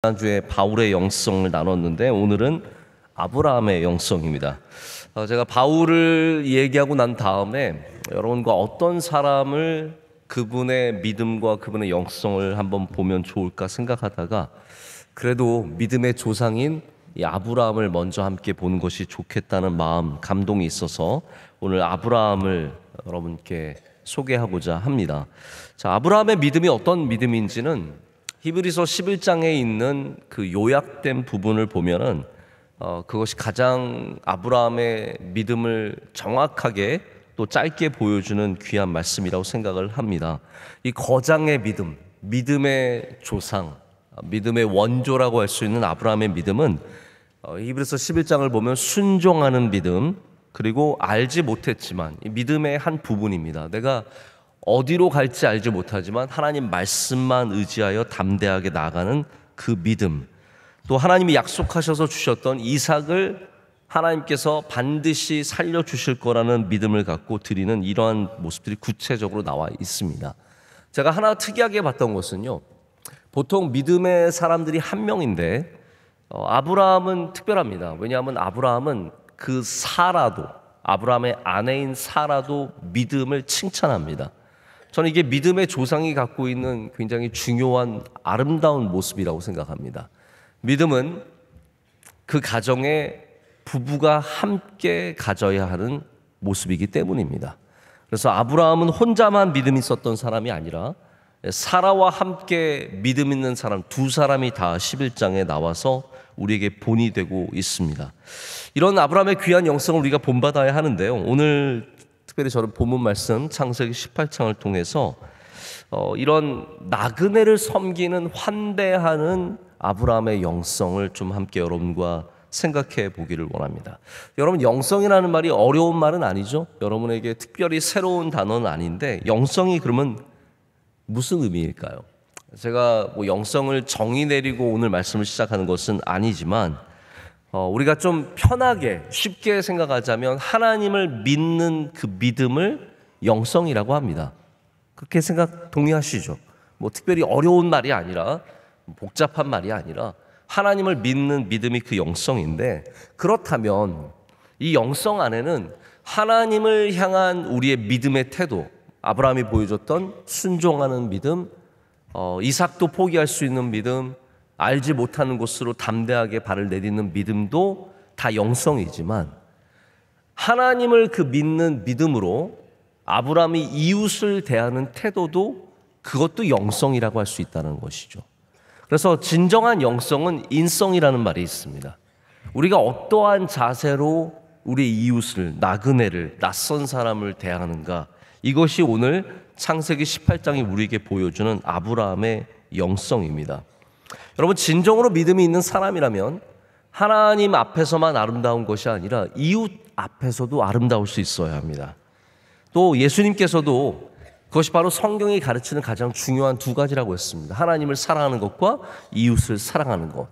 지난주에 바울의 영성을 나눴는데 오늘은 아브라함의 영성입니다. 제가 바울을 얘기하고 난 다음에 여러분과 어떤 사람을 그분의 믿음과 그분의 영성을 한번 보면 좋을까 생각하다가 그래도 믿음의 조상인 이 아브라함을 먼저 함께 보는 것이 좋겠다는 마음, 감동이 있어서 오늘 아브라함을 여러분께 소개하고자 합니다. 자, 아브라함의 믿음이 어떤 믿음인지는 히브리서 11장에 있는 그 요약된 부분을 보면은 그것이 가장 아브라함의 믿음을 정확하게 또 짧게 보여주는 귀한 말씀이라고 생각을 합니다. 이 거장의 믿음, 믿음의 조상, 믿음의 원조라고 할 수 있는 아브라함의 믿음은 히브리서 11장을 보면 순종하는 믿음, 그리고 알지 못했지만 이 믿음의 한 부분입니다. 내가 어디로 갈지 알지 못하지만 하나님 말씀만 의지하여 담대하게 나아가는 그 믿음, 또 하나님이 약속하셔서 주셨던 이삭을 하나님께서 반드시 살려주실 거라는 믿음을 갖고 드리는 이러한 모습들이 구체적으로 나와 있습니다. 제가 하나 특이하게 봤던 것은요, 보통 믿음의 사람들이 한 명인데 아브라함은 특별합니다. 왜냐하면 아브라함은 그 사라도, 아브라함의 아내인 사라도 믿음을 칭찬합니다. 저는 이게 믿음의 조상이 갖고 있는 굉장히 중요한 아름다운 모습이라고 생각합니다. 믿음은 그 가정에 부부가 함께 가져야 하는 모습이기 때문입니다. 그래서 아브라함은 혼자만 믿음이 있었던 사람이 아니라 사라와 함께 믿음 있는 사람 두 사람이 다 11장에 나와서 우리에게 본이 되고 있습니다. 이런 아브라함의 귀한 영성을 우리가 본받아야 하는데요, 오늘 특별히 저는 본문 말씀 창세기 18장을 통해서 이런 나그네를 섬기는 환대하는 아브라함의 영성을 좀 함께 여러분과 생각해 보기를 원합니다. 여러분, 영성이라는 말이 어려운 말은 아니죠. 여러분에게 특별히 새로운 단어는 아닌데 영성이 그러면 무슨 의미일까요? 제가 영성을 정의 내리고 오늘 말씀을 시작하는 것은 아니지만 우리가 좀 편하게 쉽게 생각하자면 하나님을 믿는 그 믿음을 영성이라고 합니다. 그렇게 동의하시죠? 특별히 어려운 말이 아니라 복잡한 말이 아니라 하나님을 믿는 믿음이 그 영성인데, 그렇다면 이 영성 안에는 하나님을 향한 우리의 믿음의 태도, 아브라함이 보여줬던 순종하는 믿음, 이삭도 포기할 수 있는 믿음, 알지 못하는 곳으로 담대하게 발을 내딛는 믿음도 다 영성이지만, 하나님을 그 믿는 믿음으로 아브라함이 이웃을 대하는 태도도 그것도 영성이라고 할 수 있다는 것이죠. 그래서 진정한 영성은 인성이라는 말이 있습니다. 우리가 어떠한 자세로 우리 이웃을, 나그네를, 낯선 사람을 대하는가, 이것이 오늘 창세기 18장이 우리에게 보여주는 아브라함의 영성입니다. 여러분, 진정으로 믿음이 있는 사람이라면 하나님 앞에서만 아름다운 것이 아니라 이웃 앞에서도 아름다울 수 있어야 합니다. 또 예수님께서도 그것이 바로 성경이 가르치는 가장 중요한 두 가지라고 했습니다. 하나님을 사랑하는 것과 이웃을 사랑하는 것.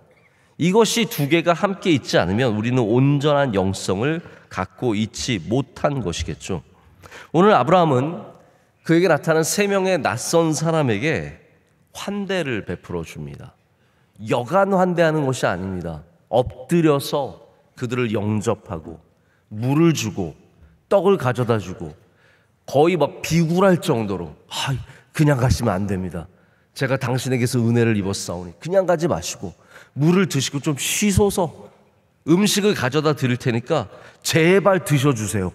이것이 두 개가 함께 있지 않으면 우리는 온전한 영성을 갖고 있지 못한 것이겠죠. 오늘 아브라함은 그에게 나타난 세 명의 낯선 사람에게 환대를 베풀어 줍니다. 여간 환대하는 것이 아닙니다. 엎드려서 그들을 영접하고 물을 주고 떡을 가져다 주고 거의 비굴할 정도로 그냥 가시면 안 됩니다. 제가 당신에게서 은혜를 입었사오니 그냥 가지 마시고 물을 드시고 좀 쉬소서, 음식을 가져다 드릴 테니까 제발 드셔주세요.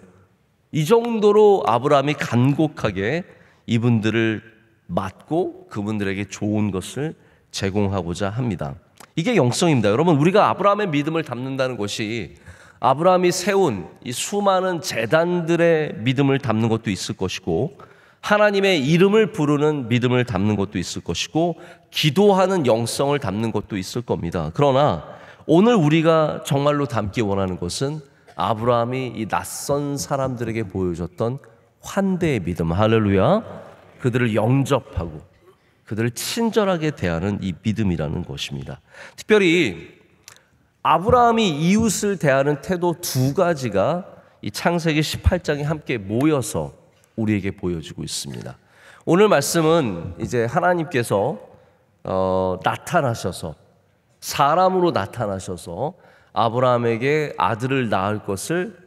이 정도로 아브라함이 간곡하게 이분들을 맞고 그분들에게 좋은 것을 제공하고자 합니다. 이게 영성입니다. 여러분, 우리가 아브라함의 믿음을 담는다는 것이 아브라함이 세운 이 수많은 제단들의 믿음을 담는 것도 있을 것이고, 하나님의 이름을 부르는 믿음을 담는 것도 있을 것이고, 기도하는 영성을 담는 것도 있을 겁니다. 그러나 오늘 우리가 정말로 담기 원하는 것은 아브라함이 이 낯선 사람들에게 보여줬던 환대의 믿음, 할렐루야, 그들을 영접하고 그들을 친절하게 대하는 이 믿음이라는 것입니다. 특별히 아브라함이 이웃을 대하는 태도 두 가지가 이 창세기 18장에 함께 모여서 우리에게 보여지고 있습니다. 오늘 말씀은 이제 하나님께서 나타나셔서 사람으로 나타나셔서 아브라함에게 아들을 낳을 것을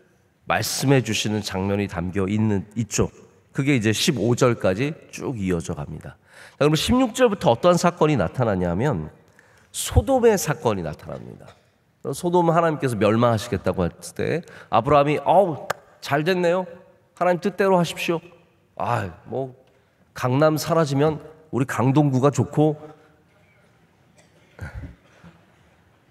말씀해 주시는 장면이 담겨 있죠. 그게 이제 15절까지 쭉 이어져 갑니다. 자, 그럼 16절부터 어떤 사건이 나타나냐면 소돔의 사건이 나타납니다. 소돔은 하나님께서 멸망하시겠다고 했을 때 아브라함이 잘 됐네요. 하나님 뜻대로 하십시오. 뭐 강남 사라지면 우리 강동구가 좋고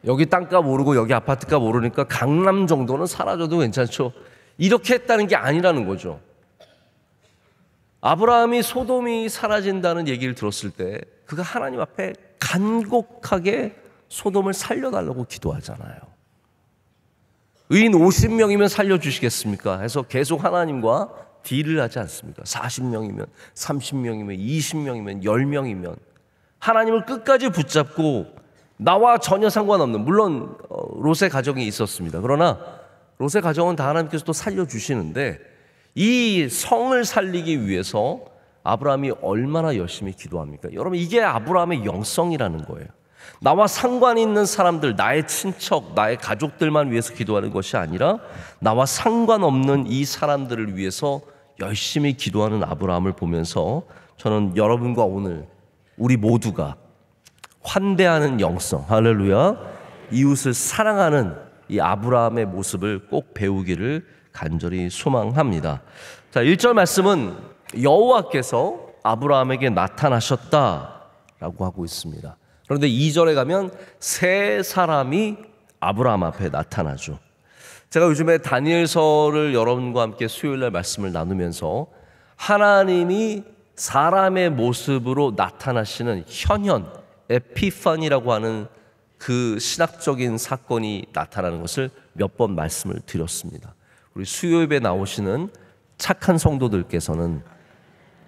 여기 땅값 오르고 여기 아파트값 오르니까 강남 정도는 사라져도 괜찮죠. 이렇게 했다는 게 아니라는 거죠. 아브라함이 소돔이 사라진다는 얘기를 들었을 때 그가 하나님 앞에 간곡하게 소돔을 살려달라고 기도하잖아요. 의인 50명이면 살려주시겠습니까? 해서 계속 하나님과 딜을 하지 않습니까? 40명이면 30명이면 20명이면 10명이면 하나님을 끝까지 붙잡고 나와 전혀 상관없는, 물론 롯의 가정이 있었습니다. 그러나 롯의 가정은 다 하나님께서 또 살려주시는데 이 성을 살리기 위해서 아브라함이 얼마나 열심히 기도합니까? 여러분, 이게 아브라함의 영성이라는 거예요. 나와 상관 있는 사람들, 나의 친척, 나의 가족들만 위해서 기도하는 것이 아니라 나와 상관없는 이 사람들을 위해서 열심히 기도하는 아브라함을 보면서 저는 여러분과 오늘 우리 모두가 환대하는 영성, 할렐루야, 이웃을 사랑하는 이 아브라함의 모습을 꼭 배우기를 간절히 소망합니다. 자, 1절 말씀은 여호와께서 아브라함에게 나타나셨다라고 하고 있습니다. 그런데 2절에 가면 세 사람이 아브라함 앞에 나타나죠. 제가 요즘에 다니엘서를 여러분과 함께 수요일날 말씀을 나누면서 하나님이 사람의 모습으로 나타나시는 현현, 에피판이라고 하는 그 신학적인 사건이 나타나는 것을 몇 번 말씀을 드렸습니다. 우리 수요일에 나오시는 착한 성도들께서는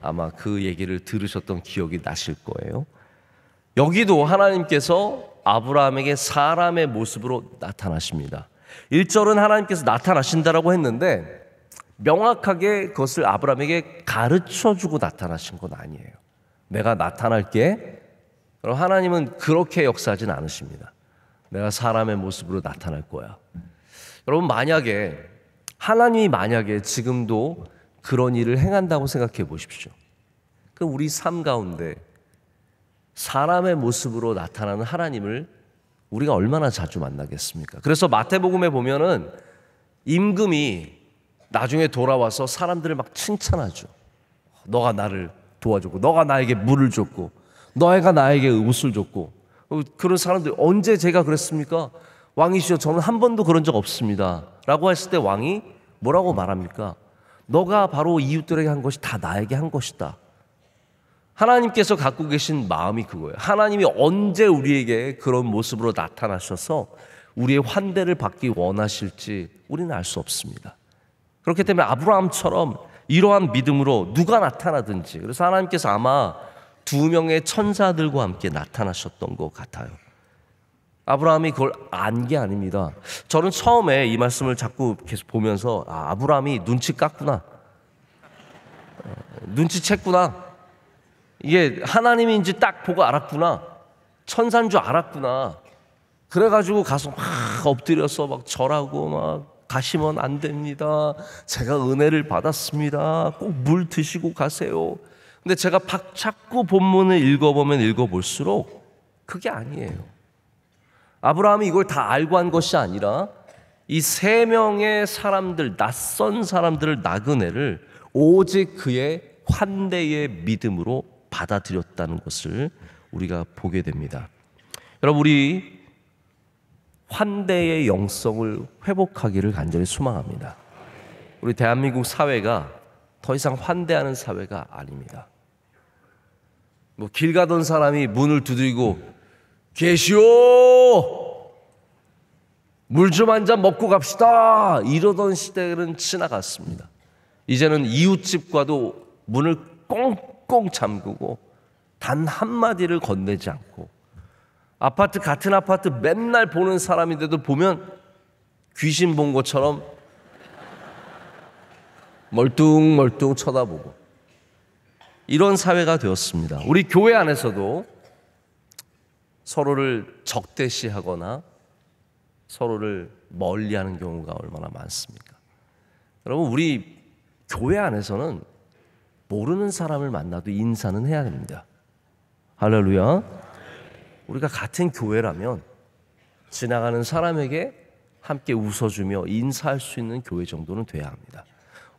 아마 그 얘기를 들으셨던 기억이 나실 거예요. 여기도 하나님께서 아브라함에게 사람의 모습으로 나타나십니다. 1절은 하나님께서 나타나신다라고 했는데 명확하게 그것을 아브라함에게 가르쳐주고 나타나신 건 아니에요. 내가 나타날게. 그럼 하나님은 그렇게 역사하진 않으십니다. 내가 사람의 모습으로 나타날 거야. 여러분, 하나님이 만약에 지금도 그런 일을 행한다고 생각해 보십시오. 그럼 우리 삶 가운데 사람의 모습으로 나타나는 하나님을 우리가 얼마나 자주 만나겠습니까? 그래서 마태복음에 보면은 임금이 나중에 돌아와서 사람들을 막 칭찬하죠. 너가 나를 도와줬고, 너가 나에게 물을 줬고, 너가 나에게 옷을 줬고. 그런 사람들, 언제 제가 그랬습니까? 왕이시여, 저는 한 번도 그런 적 없습니다 라고 했을 때 왕이 뭐라고 말합니까? 너가 바로 이웃들에게 한 것이 다 나에게 한 것이다. 하나님께서 갖고 계신 마음이 그거예요. 하나님이 언제 우리에게 그런 모습으로 나타나셔서 우리의 환대를 받기 원하실지 우리는 알 수 없습니다. 그렇기 때문에 아브라함처럼 이러한 믿음으로 누가 나타나든지, 그래서 하나님께서 아마 2명의 천사들과 함께 나타나셨던 것 같아요. 아브라함이 그걸 안 게 아닙니다. 저는 처음에 이 말씀을 자꾸 계속 보면서 아브라함이 눈치 깠구나, 눈치챘구나, 이게 하나님인지 딱 보고 알았구나, 천사인 줄 알았구나. 그래가지고 가서 막 엎드려서 막 절하고 막 가시면 안 됩니다. 제가 은혜를 받았습니다. 꼭 물 드시고 가세요. 근데 제가 자꾸 본문을 읽어보면 읽어볼수록 그게 아니에요. 아브라함이 이걸 다 알고 한 것이 아니라 이 3명의 사람들, 낯선 사람들을 나그네를 오직 그의 환대의 믿음으로 받아들였다는 것을 우리가 보게 됩니다. 여러분, 우리 환대의 영성을 회복하기를 간절히 소망합니다. 우리 대한민국 사회가 더 이상 환대하는 사회가 아닙니다. 뭐 길 가던 사람이 문을 두드리고 계시오, 물 좀 한 잔 먹고 갑시다, 이러던 시대는 지나갔습니다. 이제는 이웃집과도 문을 꽁꽁 잠그고 단 한마디를 건네지 않고, 같은 아파트 맨날 보는 사람인데도 보면 귀신 본 것처럼 멀뚱멀뚱 쳐다보고, 이런 사회가 되었습니다. 우리 교회 안에서도 서로를 적대시하거나 서로를 멀리하는 경우가 얼마나 많습니까? 여러분, 우리 교회 안에서는 모르는 사람을 만나도 인사는 해야 됩니다. 할렐루야. 우리가 같은 교회라면 지나가는 사람에게 함께 웃어주며 인사할 수 있는 교회 정도는 돼야 합니다.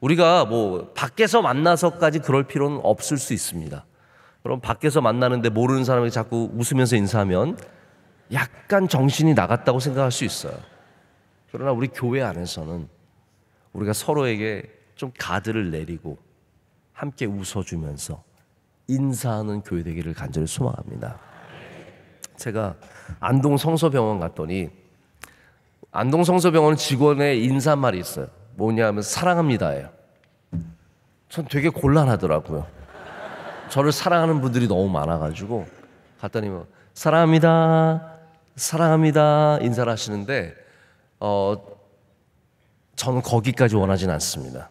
우리가 뭐 밖에서 만나서까지 그럴 필요는 없을 수 있습니다. 그럼 밖에서 만나는데 모르는 사람에게 자꾸 웃으면서 인사하면 약간 정신이 나갔다고 생각할 수 있어요. 그러나 우리 교회 안에서는 우리가 서로에게 좀 가드를 내리고 함께 웃어주면서 인사하는 교회 되기를 간절히 소망합니다. 제가 안동 성서병원 갔더니 안동 성서병원 직원의 인사말이 있어요. 뭐냐면 사랑합니다예요. 전 되게 곤란하더라고요. 저를 사랑하는 분들이 너무 많아가지고 갔더니 뭐 사랑합니다, 사랑합니다 인사를 하시는데 저는 거기까지 원하진 않습니다.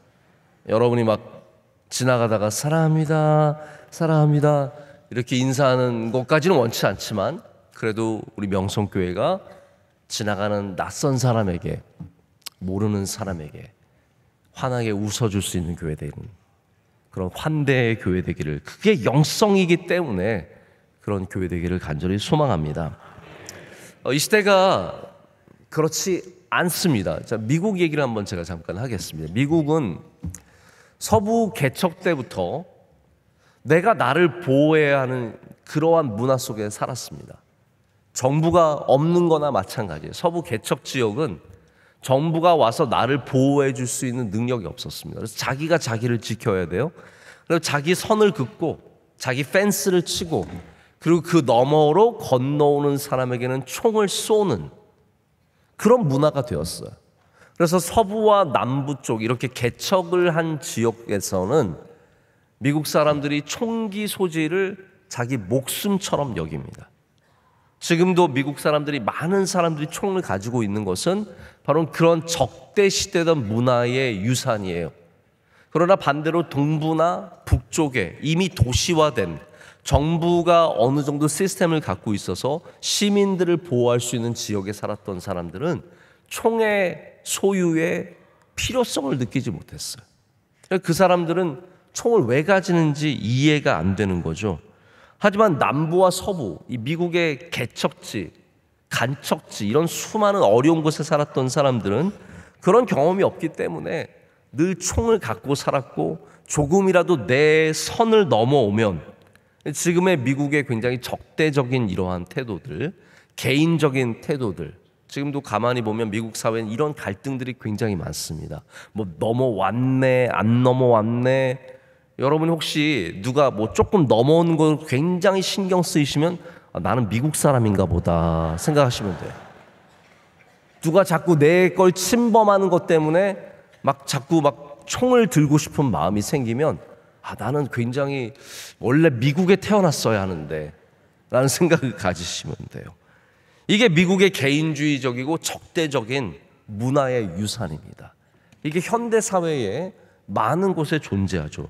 여러분이 막 지나가다가 사랑합니다, 사랑합니다 이렇게 인사하는 것까지는 원치 않지만 그래도 우리 명성교회가 지나가는 낯선 사람에게, 모르는 사람에게 환하게 웃어줄 수 있는 교회 되는 그런 환대의 교회 되기를, 그게 영성이기 때문에 그런 교회 되기를 간절히 소망합니다. 이 시대가 그렇지 않습니다. 자, 미국 얘기를 한번 제가 잠깐 하겠습니다. 미국은 서부 개척 때부터 내가 나를 보호해야 하는 그러한 문화 속에 살았습니다. 정부가 없는 거나 마찬가지예요. 서부 개척 지역은 정부가 와서 나를 보호해 줄 수 있는 능력이 없었습니다. 그래서 자기가 자기를 지켜야 돼요. 그래서 자기 선을 긋고 자기 펜스를 치고 그리고 그 너머로 건너오는 사람에게는 총을 쏘는 그런 문화가 되었어요. 그래서 서부와 남부 쪽 이렇게 개척을 한 지역에서는 미국 사람들이 총기 소지를 자기 목숨처럼 여깁니다. 지금도 미국 사람들이, 많은 사람들이 총을 가지고 있는 것은 바로 그런 적대시되던 문화의 유산이에요. 그러나 반대로 동부나 북쪽에 이미 도시화된, 정부가 어느 정도 시스템을 갖고 있어서 시민들을 보호할 수 있는 지역에 살았던 사람들은 총의 소유의 필요성을 느끼지 못했어요. 그 사람들은 총을 왜 가지는지 이해가 안 되는 거죠. 하지만 남부와 서부, 이 미국의 개척지, 간척지, 이런 수많은 어려운 곳에 살았던 사람들은 그런 경험이 없기 때문에 늘 총을 갖고 살았고, 조금이라도 내 선을 넘어오면 지금의 미국의 굉장히 적대적인 이러한 태도들, 개인적인 태도들, 지금도 가만히 보면 미국 사회는 이런 갈등들이 굉장히 많습니다. 뭐 넘어왔네, 안 넘어왔네. 여러분 혹시 누가 뭐 조금 넘어오는 걸 굉장히 신경 쓰이시면 나는 미국 사람인가 보다 생각하시면 돼요. 누가 자꾸 내 걸 침범하는 것 때문에 자꾸 총을 들고 싶은 마음이 생기면 나는 굉장히 원래 미국에 태어났어야 하는데 라는 생각을 가지시면 돼요. 이게 미국의 개인주의적이고 적대적인 문화의 유산입니다. 이게 현대 사회에 많은 곳에 존재하죠.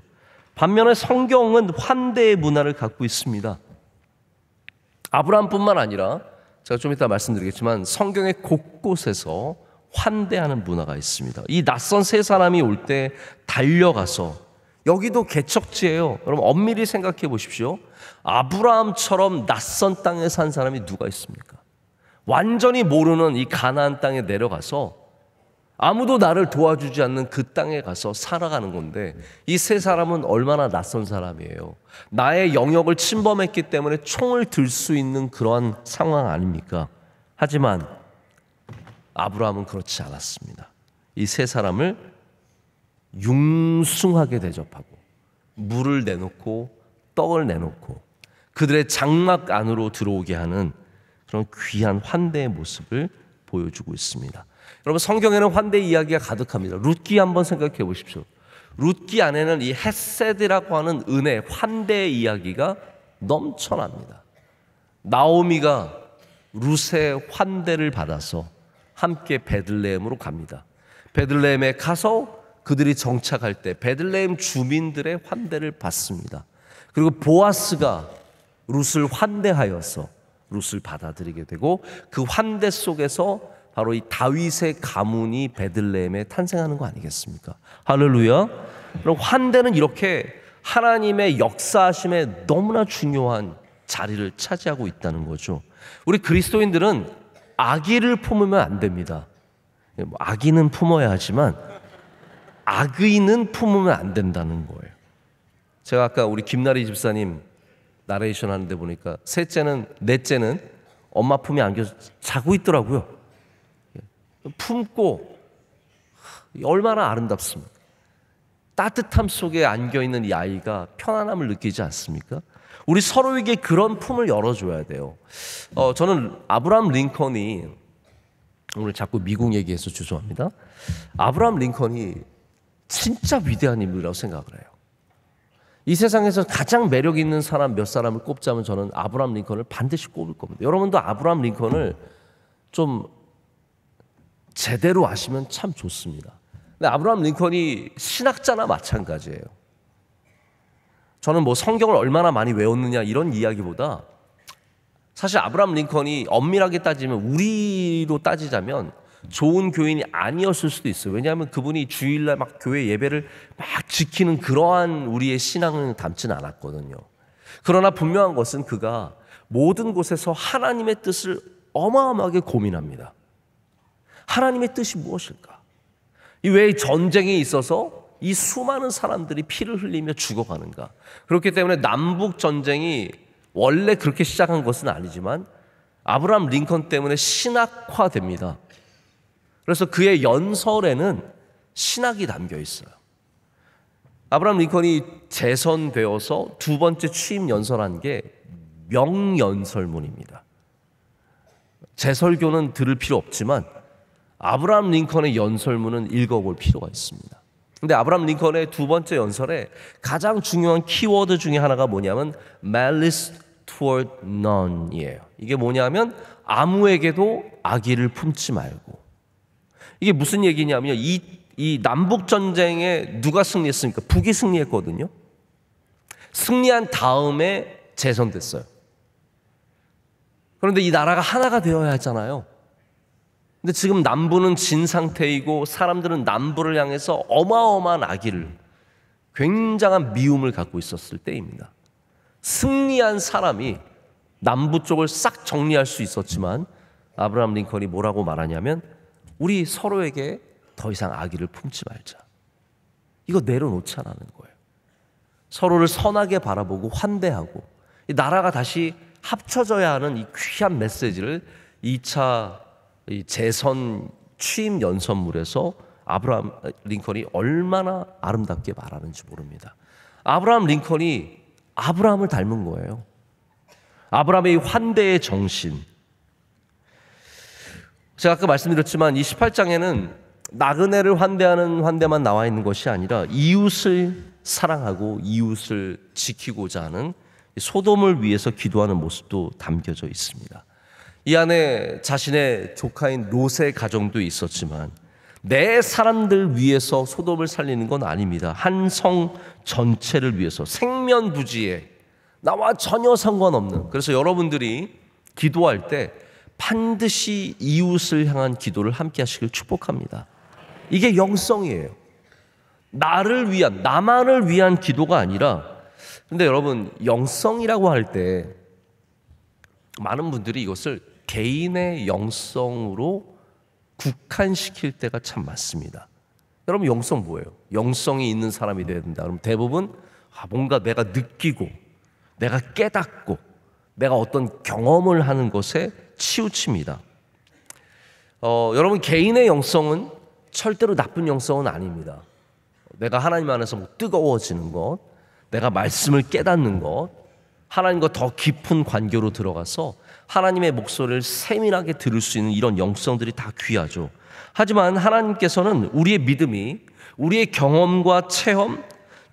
반면에 성경은 환대의 문화를 갖고 있습니다. 아브라함뿐만 아니라 제가 좀 이따 말씀드리겠지만 성경의 곳곳에서 환대하는 문화가 있습니다. 이 낯선 세 사람이 올 때 달려가서, 여기도 개척지예요. 여러분 엄밀히 생각해 보십시오. 아브라함처럼 낯선 땅에 산 사람이 누가 있습니까? 완전히 모르는 이 가나안 땅에 내려가서 아무도 나를 도와주지 않는 그 땅에 가서 살아가는 건데, 이 세 사람은 얼마나 낯선 사람이에요. 나의 영역을 침범했기 때문에 총을 들 수 있는 그러한 상황 아닙니까? 하지만 아브라함은 그렇지 않았습니다. 이 세 사람을 융숭하게 대접하고 물을 내놓고 떡을 내놓고 그들의 장막 안으로 들어오게 하는 그런 귀한 환대의 모습을 보여주고 있습니다. 여러분 성경에는 환대 이야기가 가득합니다. 룻기 한번 생각해 보십시오. 룻기 안에는 이 헤세드라고 하는 은혜, 환대의 이야기가 넘쳐납니다. 나오미가 룻의 환대를 받아서 함께 베들레헴으로 갑니다. 베들레헴에 가서 그들이 정착할 때 베들레헴 주민들의 환대를 받습니다. 그리고 보아스가 룻을 환대하여서 룻을 받아들이게 되고 그 환대 속에서 바로 이 다윗의 가문이 베들레헴에 탄생하는 거 아니겠습니까? 할렐루야. 그럼 환대는 이렇게 하나님의 역사하심에 너무나 중요한 자리를 차지하고 있다는 거죠. 우리 그리스도인들은 악의를 품으면 안 됩니다. 악의는 품어야 하지만 악의는 품으면 안 된다는 거예요. 제가 아까 우리 김나리 집사님 나레이션 하는데 보니까 넷째는 엄마 품에 안겨서 자고 있더라고요. 품고 얼마나 아름답습니까? 따뜻함 속에 안겨있는 이 아이가 편안함을 느끼지 않습니까? 우리 서로에게 그런 품을 열어줘야 돼요. 저는 아브라함 링컨이, 오늘 자꾸 미국 얘기해서 죄송합니다. 아브라함 링컨이 진짜 위대한 인물이라고 생각을 해요. 이 세상에서 가장 매력 있는 사람 몇 사람을 꼽자면 저는 아브라함 링컨을 반드시 꼽을 겁니다. 여러분도 아브라함 링컨을 좀 제대로 아시면 참 좋습니다. 근데 아브라함 링컨이 신학자나 마찬가지예요. 저는 뭐 성경을 얼마나 많이 외웠느냐 이런 이야기보다 사실 아브라함 링컨이 엄밀하게 따지면 우리로 따지자면 좋은 교인이 아니었을 수도 있어요. 왜냐하면 그분이 주일날 막 교회 예배를 막 지키는 그러한 우리의 신앙을 담지는 않았거든요. 그러나 분명한 것은 그가 모든 곳에서 하나님의 뜻을 어마어마하게 고민합니다. 하나님의 뜻이 무엇일까? 왜 전쟁이 있어서 이 수많은 사람들이 피를 흘리며 죽어가는가? 그렇기 때문에 남북 전쟁이 원래 그렇게 시작한 것은 아니지만 아브라함 링컨 때문에 신학화됩니다. 그래서 그의 연설에는 신학이 담겨 있어요. 아브라함 링컨이 재선되어서 두 번째 취임 연설한 게 명연설문입니다. 재설교는 들을 필요 없지만 아브라함 링컨의 연설문은 읽어볼 필요가 있습니다. 근데 아브라함 링컨의 두 번째 연설에 가장 중요한 키워드 중에 하나가 뭐냐면 malice toward none이에요. 이게 뭐냐면 아무에게도 악의를 품지 말고. 이게 무슨 얘기냐면요. 이 남북 전쟁에 누가 승리했습니까? 북이 승리했거든요. 승리한 다음에 재선됐어요. 그런데 이 나라가 하나가 되어야 하잖아요. 근데 지금 남부는 진 상태이고 사람들은 남부를 향해서 어마어마한 악의를, 굉장한 미움을 갖고 있었을 때입니다. 승리한 사람이 남부 쪽을 싹 정리할 수 있었지만 아브라함 링컨이 뭐라고 말하냐면 우리 서로에게 더 이상 악의를 품지 말자. 이거 내려놓자라는 거예요. 서로를 선하게 바라보고 환대하고 이 나라가 다시 합쳐져야 하는 이 귀한 메시지를 2차 재선 취임 연설문에서 아브라함 링컨이 얼마나 아름답게 말하는지 모릅니다. 아브라함 링컨이 아브라함을 닮은 거예요. 아브라함의 환대의 정신. 제가 아까 말씀드렸지만 이 18장에는 나그네를 환대하는 환대만 나와 있는 것이 아니라 이웃을 사랑하고 이웃을 지키고자 하는 소돔을 위해서 기도하는 모습도 담겨져 있습니다. 이 안에 자신의 조카인 롯의 가정도 있었지만 내 사람들 위해서 소돔을 살리는 건 아닙니다. 한 성 전체를 위해서 생면부지에 나와 전혀 상관없는, 그래서 여러분들이 기도할 때 반드시 이웃을 향한 기도를 함께 하시길 축복합니다. 이게 영성이에요. 나를 위한, 나만을 위한 기도가 아니라, 근데 여러분 영성이라고 할 때 많은 분들이 이것을 개인의 영성으로 국한시킬 때가 참 많습니다. 여러분 영성 뭐예요? 영성이 있는 사람이 되어야 된다. 그럼 대부분 뭔가 내가 느끼고 내가 깨닫고 내가 어떤 경험을 하는 것에 치우칩니다. 여러분 개인의 영성은 절대로 나쁜 영성은 아닙니다. 내가 하나님 안에서 뭐 뜨거워지는 것, 내가 말씀을 깨닫는 것, 하나님과 더 깊은 관계로 들어가서 하나님의 목소리를 세밀하게 들을 수 있는 이런 영성들이 다 귀하죠. 하지만 하나님께서는 우리의 믿음이 우리의 경험과 체험,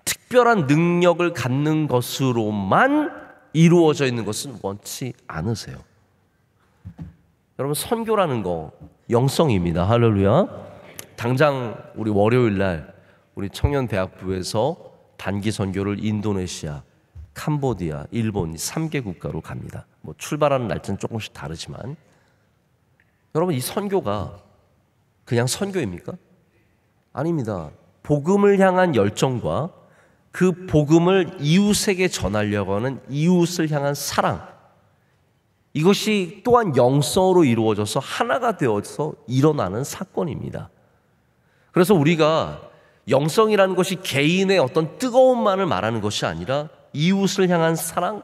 특별한 능력을 갖는 것으로만 이루어져 있는 것은 원치 않으세요. 여러분 선교라는 거 영성입니다. 할렐루야. 당장 우리 월요일 날 우리 청년대학부에서 단기 선교를 인도네시아 캄보디아, 일본 3개 국가로 갑니다. 뭐 출발하는 날짜는 조금씩 다르지만 여러분 이 선교가 그냥 선교입니까? 아닙니다. 복음을 향한 열정과 그 복음을 이웃에게 전하려고 하는 이웃을 향한 사랑, 이것이 또한 영성으로 이루어져서 하나가 되어서 일어나는 사건입니다. 그래서 우리가 영성이라는 것이 개인의 어떤 뜨거움만을 말하는 것이 아니라 이웃을 향한 사랑,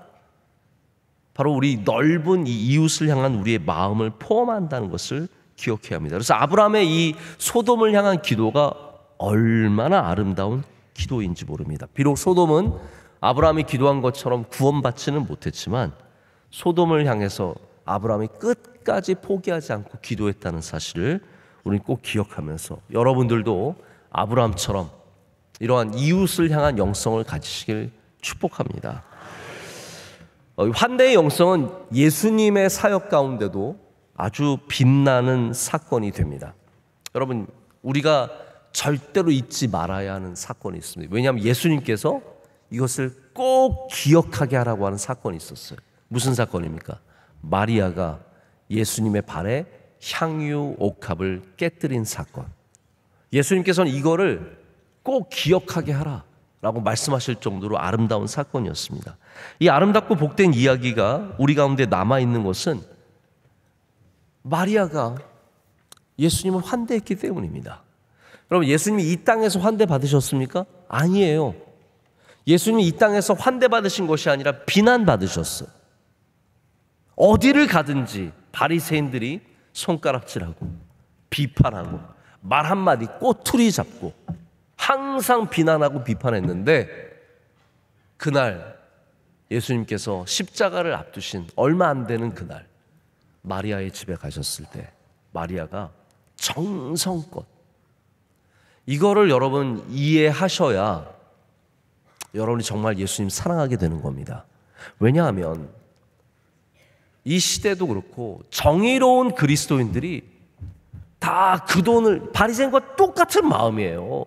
바로 우리 넓은 이 이웃을 향한 우리의 마음을 포함한다는 것을 기억해야 합니다. 그래서 아브라함의 이 소돔을 향한 기도가 얼마나 아름다운 기도인지 모릅니다. 비록 소돔은 아브라함이 기도한 것처럼 구원받지는 못했지만 소돔을 향해서 아브라함이 끝까지 포기하지 않고 기도했다는 사실을 우리는 꼭 기억하면서 여러분들도 아브라함처럼 이러한 이웃을 향한 영성을 가지시길 축복합니다. 환대의 영성은 예수님의 사역 가운데도 아주 빛나는 사건이 됩니다. 여러분, 우리가 절대로 잊지 말아야 하는 사건이 있습니다. 왜냐하면 예수님께서 이것을 꼭 기억하게 하라고 하는 사건이 있었어요. 무슨 사건입니까? 마리아가 예수님의 발에 향유 옥합을 깨뜨린 사건. 예수님께서는 이거를 꼭 기억하게 하라라고 말씀하실 정도로 아름다운 사건이었습니다. 이 아름답고 복된 이야기가 우리 가운데 남아있는 것은 마리아가 예수님을 환대했기 때문입니다. 여러분, 예수님이 이 땅에서 환대 받으셨습니까? 아니에요. 예수님이 이 땅에서 환대 받으신 것이 아니라 비난 받으셨어요. 어디를 가든지 바리새인들이 손가락질하고 비판하고 말 한마디 꼬투리 잡고 항상 비난하고 비판했는데, 그날 예수님께서 십자가를 앞두신 얼마 안 되는 그날 마리아의 집에 가셨을 때 마리아가 정성껏, 이거를 여러분 이해하셔야 여러분이 정말 예수님 사랑하게 되는 겁니다. 왜냐하면 이 시대도 그렇고 정의로운 그리스도인들이 다 그 돈을, 바리새인과 똑같은 마음이에요.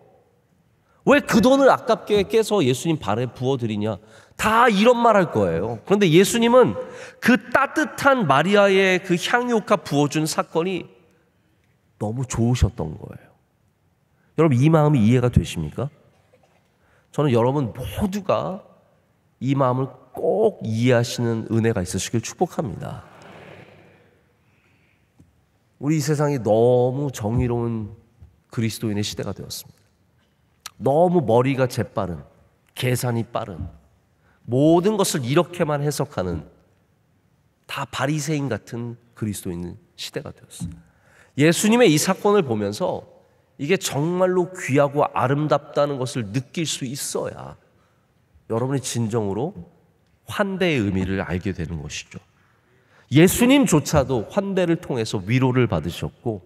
왜 그 돈을 아깝게 깨서 예수님 발에 부어드리냐, 다 이런 말 할 거예요. 그런데 예수님은 그 따뜻한 마리아의 그 향유옥합 부어준 사건이 너무 좋으셨던 거예요. 여러분, 이 마음이 이해가 되십니까? 저는 여러분 모두가 이 마음을 꼭 이해하시는 은혜가 있으시길 축복합니다. 우리 이 세상이 너무 정의로운 그리스도인의 시대가 되었습니다. 너무 머리가 재빠른, 계산이 빠른, 모든 것을 이렇게만 해석하는 다 바리새인 같은 그리스도인 시대가 되었어요. 예수님의 이 사건을 보면서 이게 정말로 귀하고 아름답다는 것을 느낄 수 있어야 여러분이 진정으로 환대의 의미를 알게 되는 것이죠. 예수님조차도 환대를 통해서 위로를 받으셨고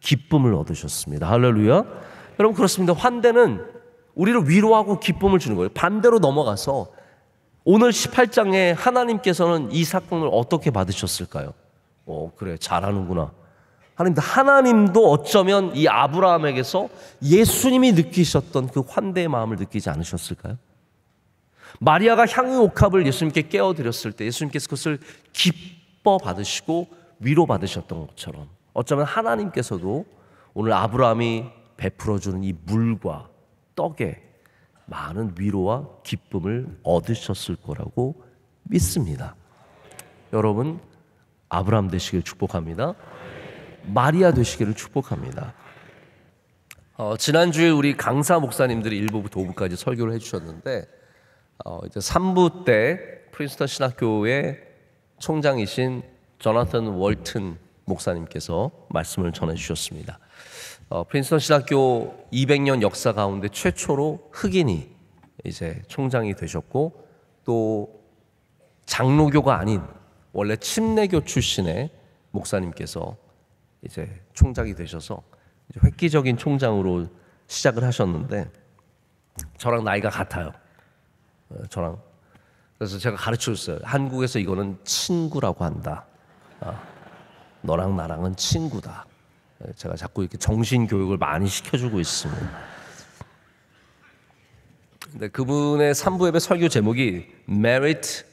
기쁨을 얻으셨습니다. 할렐루야. 여러분, 그렇습니다. 환대는 우리를 위로하고 기쁨을 주는 거예요. 반대로 넘어가서 오늘 18장에 하나님께서는 이 사건을 어떻게 받으셨을까요? 그래, 잘하는구나. 하나님도 어쩌면 이 아브라함에게서 예수님이 느끼셨던 그 환대의 마음을 느끼지 않으셨을까요? 마리아가 향유옥합을 예수님께 깨어드렸을 때 예수님께서 그것을 기뻐 받으시고 위로 받으셨던 것처럼 어쩌면 하나님께서도 오늘 아브라함이 베풀어주는 이 물과 떡에 많은 위로와 기쁨을 얻으셨을 거라고 믿습니다. 여러분, 아브라함 되시길 축복합니다. 마리아 되시기를 축복합니다. 지난주에 우리 강사 목사님들이 1부부터 5부까지 설교를 해주셨는데 이제 3부 때 프린스턴 신학교의 총장이신 조나탄 월튼 목사님께서 말씀을 전해주셨습니다. 프린스턴 신학교 200년 역사 가운데 최초로 흑인이 이제 총장이 되셨고, 또 장로교가 아닌 원래 침례교 출신의 목사님께서 이제 총장이 되셔서 이제 획기적인 총장으로 시작을 하셨는데, 저랑 나이가 같아요. 저랑. 그래서 제가 가르쳐줬어요. 한국에서 이거는 친구라고 한다. 너랑 나랑은 친구다. 제가 자꾸 이렇게 정신교육을 많이 시켜주고 있습니다. 근데 그분의 3부 예배 설교 제목이 Merit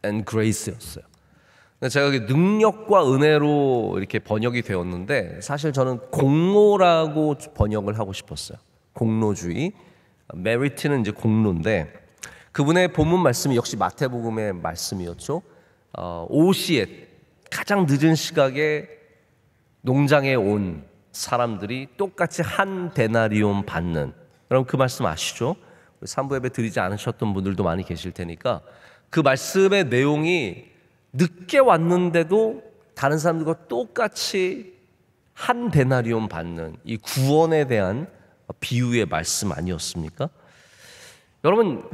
and Grace였어요. 제가 능력과 은혜로 이렇게 번역이 되었는데 사실 저는 공로라고 번역을 하고 싶었어요. 공로주의. 메리트는 이제 공로인데 그분의 본문 말씀이 역시 마태복음의 말씀이었죠. 오시에 가장 늦은 시각에 농장에 온 사람들이 똑같이 한 데나리온 받는. 여러분 그 말씀 아시죠? 3부 예배 드리지 않으셨던 분들도 많이 계실 테니까 그 말씀의 내용이 늦게 왔는데도 다른 사람들과 똑같이 한 데나리온 받는 이 구원에 대한 비유의 말씀 아니었습니까? 여러분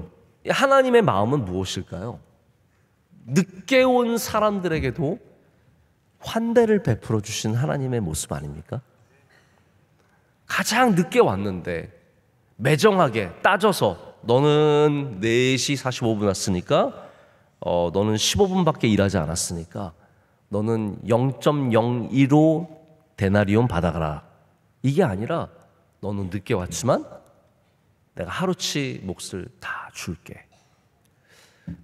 하나님의 마음은 무엇일까요? 늦게 온 사람들에게도 환대를 베풀어 주신 하나님의 모습 아닙니까? 가장 늦게 왔는데 매정하게 따져서 너는 4시 45분 왔으니까 너는 15분밖에 일하지 않았으니까 너는 0.02로 데나리온 받아가라. 이게 아니라 너는 늦게 왔지만 내가 하루치 몫을 다 줄게.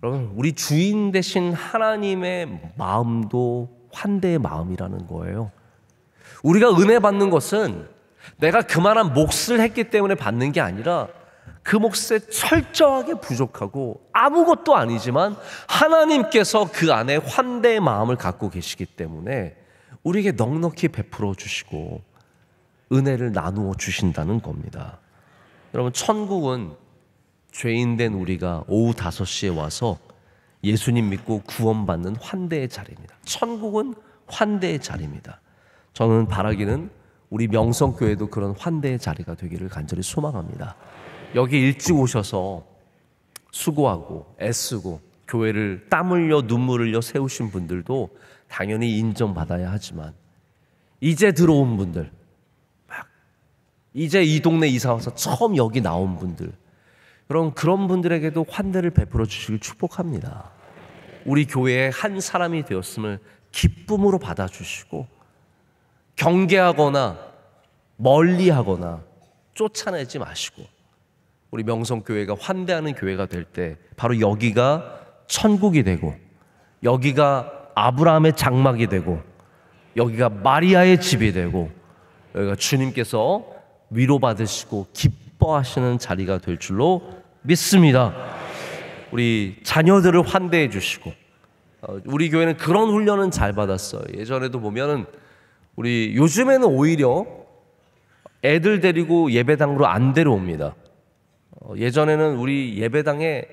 여러분 우리 주인 되신 하나님의 마음도 환대의 마음이라는 거예요. 우리가 은혜 받는 것은 내가 그만한 몫을 했기 때문에 받는 게 아니라 그 몫에 철저하게 부족하고 아무것도 아니지만 하나님께서 그 안에 환대의 마음을 갖고 계시기 때문에 우리에게 넉넉히 베풀어 주시고 은혜를 나누어 주신다는 겁니다. 여러분 천국은 죄인된 우리가 오후 5시에 와서 예수님 믿고 구원받는 환대의 자리입니다. 천국은 환대의 자리입니다. 저는 바라기는 우리 명성교회도 그런 환대의 자리가 되기를 간절히 소망합니다. 여기 일찍 오셔서 수고하고 애쓰고 교회를 땀 흘려 눈물 흘려 세우신 분들도 당연히 인정받아야 하지만 이제 들어온 분들, 이제 이 동네 이사와서 처음 여기 나온 분들, 여러분 그런 분들에게도 환대를 베풀어 주시길 축복합니다. 우리 교회의 한 사람이 되었음을 기쁨으로 받아주시고 경계하거나 멀리하거나 쫓아내지 마시고 우리 명성교회가 환대하는 교회가 될 때 바로 여기가 천국이 되고 여기가 아브라함의 장막이 되고 여기가 마리아의 집이 되고 여기가 주님께서 위로받으시고 기뻐하시는 자리가 될 줄로 믿습니다. 우리 자녀들을 환대해 주시고 우리 교회는 그런 훈련은 잘 받았어요. 예전에도 보면은 우리 요즘에는 오히려 애들 데리고 예배당으로 안 데려옵니다. 예전에는 우리 예배당에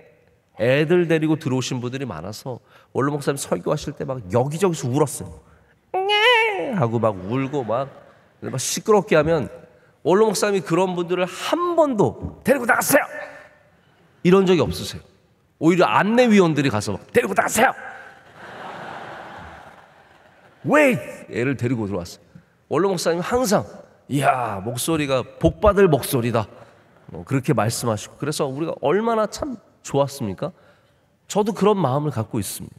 애들 데리고 들어오신 분들이 많아서 원로 목사님 설교하실 때 막 여기저기서 울었어요. 하고 막 울고 막 시끄럽게 하면 원로 목사님이 그런 분들을 한 번도 데리고 나가세요 이런 적이 없으세요. 오히려 안내위원들이 가서 데리고 나가세요. 왜 애를 데리고 들어왔어요? 원로 목사님 항상 이야 목소리가 복받을 목소리다 그렇게 말씀하시고 그래서 우리가 얼마나 참 좋았습니까? 저도 그런 마음을 갖고 있습니다.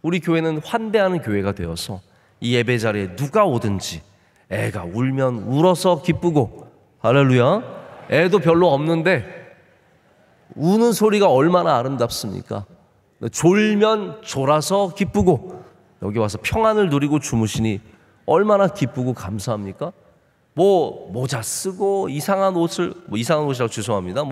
우리 교회는 환대하는 교회가 되어서 이 예배 자리에 누가 오든지 애가 울면 울어서 기쁘고 할렐루야. 애도 별로 없는데 우는 소리가 얼마나 아름답습니까? 졸면 졸아서 기쁘고 여기 와서 평안을 누리고 주무시니 얼마나 기쁘고 감사합니까? 모자 쓰고 이상한 옷이라고 죄송합니다.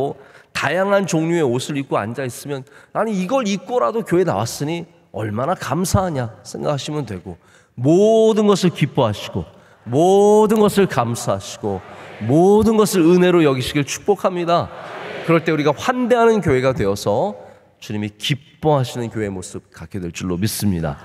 다양한 종류의 옷을 입고 앉아 있으면 아니 이걸 입고라도 교회 나왔으니 얼마나 감사하냐 생각하시면 되고 모든 것을 기뻐하시고 모든 것을 감사하시고 모든 것을 은혜로 여기시길 축복합니다. 그럴 때 우리가 환대하는 교회가 되어서 주님이 기뻐하시는 교회의 모습 갖게 될 줄로 믿습니다.